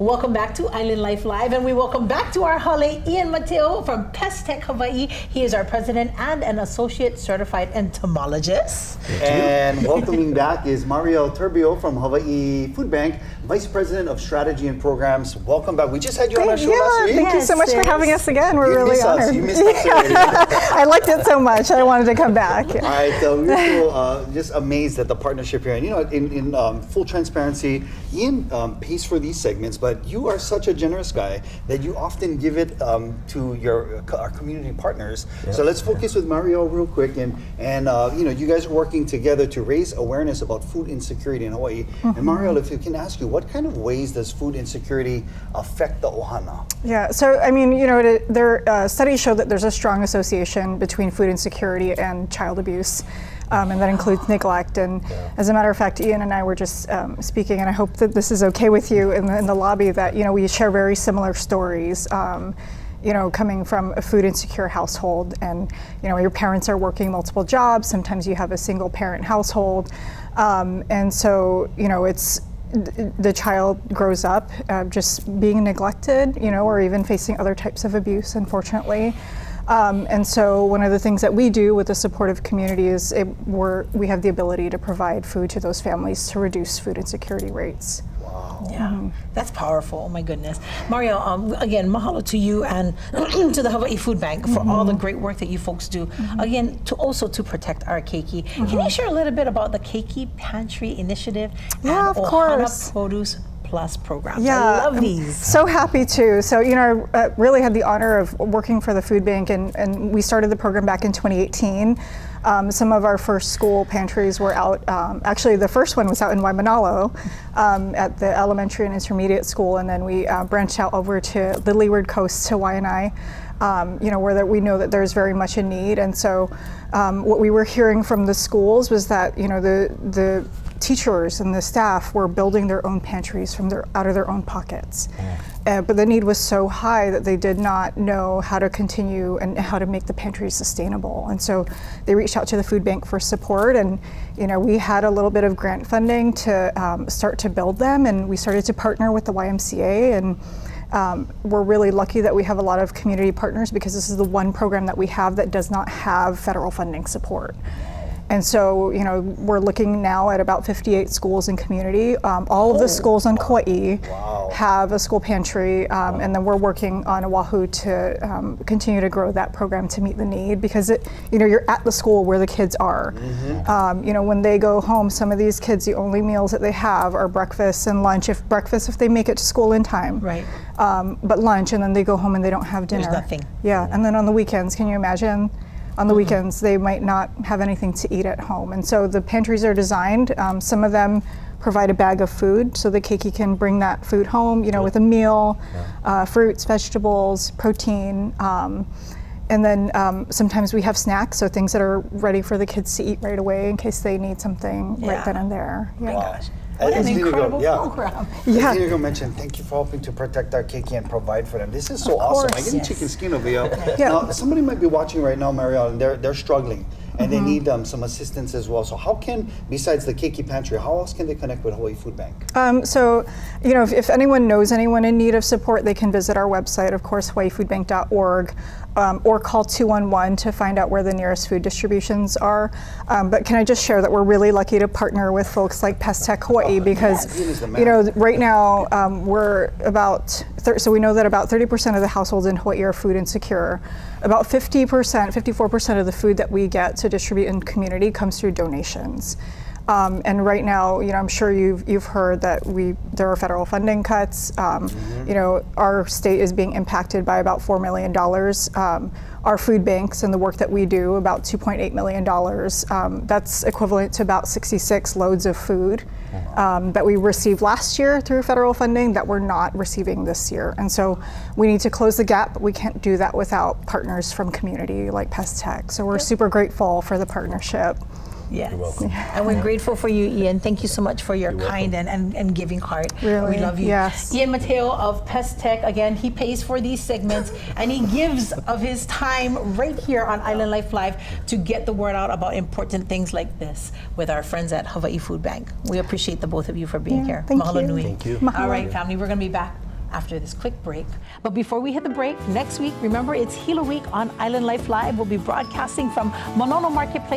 Welcome back to Island Life Live, and we welcome back to our hale Ian Mateo from Pest Tech Hawaii. He is our president and an associate certified entomologist. And welcoming back is Mario Turbio from Hawaii Foodbank, Vice President of Strategy and Programs. Welcome back. We just had you on our show last week. Thank you so much for having us again. We're really honored. You missed us already. I liked it so much. I wanted to come back. All right, we're so just amazed at the partnership here. And you know, in full transparency, Ian pays for these segments, but you are such a generous guy that you often give it to our community partners. Yep. So let's focus with Mario real quick, and you know, you guys are working together to raise awareness about food insecurity in Hawaii. And Mario, if you can ask you, what kind of ways does food insecurity affect the ʻohana? Yeah, so I mean, you know, studies show that there's a strong association between food insecurity and child abuse. And that includes neglect. And as a matter of fact, Ian and I were just speaking, and I hope that this is okay with you in the lobby, that, you know, we share very similar stories, you know, coming from a food insecure household. And, you know, your parents are working multiple jobs. Sometimes you have a single parent household. And so, you know, the child grows up just being neglected, you know, or even facing other types of abuse, unfortunately. And so one of the things that we do with the supportive community is we have the ability to provide food to those families to reduce food insecurity rates. Wow. Yeah, that's powerful. Oh my goodness. Mario, again, mahalo to you and to the Hawaii Foodbank for all the great work that you folks do. Again, to protect our keiki. Can you share a little bit about the Keiki Pantry Initiative Yeah, and of ʻohana course. Produce Plus programs? Yeah, I love these. So happy to. So, you know, I really had the honor of working for the food bank, and we started the program back in 2018. Some of our first school pantries were out, actually the first one was out in Waimanalo at the elementary and intermediate school, and then we branched out over to the Leeward Coast to Waianae, you know, where we know that there's very much a need. And so what we were hearing from the schools was that, you know, the teachers and the staff were building their own pantries out of their own pockets. But the need was so high that they did not know how to continue and how to make the pantries sustainable. And so they reached out to the food bank for support, and, you know, we had a little bit of grant funding to start to build them, and we started to partner with the YMCA, and we're really lucky that we have a lot of community partners, because this is the one program that we have that does not have federal funding support. And so, you know, we're looking now at about 58 schools in community. All of the schools on Kauai have a school pantry, and then we're working on Oahu to continue to grow that program to meet the need, because you know, you're at the school where the kids are. You know, when they go home, some of these kids, the only meals that they have are breakfast and lunch. If they make it to school in time. Right. But lunch, and then they go home and they don't have dinner. There's nothing. Yeah, and then on the weekends, can you imagine? On the weekends, they might not have anything to eat at home. And so the pantries are designed, some of them provide a bag of food, so the keiki can bring that food home, you know, with a meal, fruits, vegetables, protein. And then sometimes we have snacks, so things that are ready for the kids to eat right away in case they need something right then and there. My Yeah. gosh. What an incredible program. Yeah. As Diego mentioned, thank you for helping to protect our keiki and provide for them. This is so awesome. I get chicken skin over here. Now, somebody might be watching right now, Mario, and they're struggling, and they need some assistance as well. So how can, besides the keiki pantry, how else can they connect with Hawaii Foodbank? So, you know, if anyone knows anyone in need of support, they can visit our website, of course, hawaiifoodbank.org, or call 211 to find out where the nearest food distributions are. But can I just share that we're really lucky to partner with folks like Pest Tech Hawaii, because, you know, right now we're about, so we know that about 30% of the households in Hawaii are food insecure. About 54% of the food that we get to distribute in community comes through donations. And right now, you know, I'm sure you've heard that there are federal funding cuts. You know, our state is being impacted by about $4 million. Our food banks and the work that we do, about $2.8 million. That's equivalent to about 66 loads of food that we received last year through federal funding that we're not receiving this year. And so we need to close the gap, but we can't do that without partners from community like Pest Tech. So we're super grateful for the partnership. Yes. And we're grateful for you, Ian. Thank you so much for your kind and giving heart. Really? We love you. Yes. Ian Mateo of Pest Tech, again, he pays for these segments and he gives of his time right here on Island Life Live to get the word out about important things like this with our friends at Hawaii Foodbank. We appreciate the both of you for being here. Thank Mahalo you. nui. Thank you. Mahalo. All right, family, we're going to be back after this quick break. But before we hit the break, next week, remember it's Hilo Week on Island Life Live. We'll be broadcasting from Monono Marketplace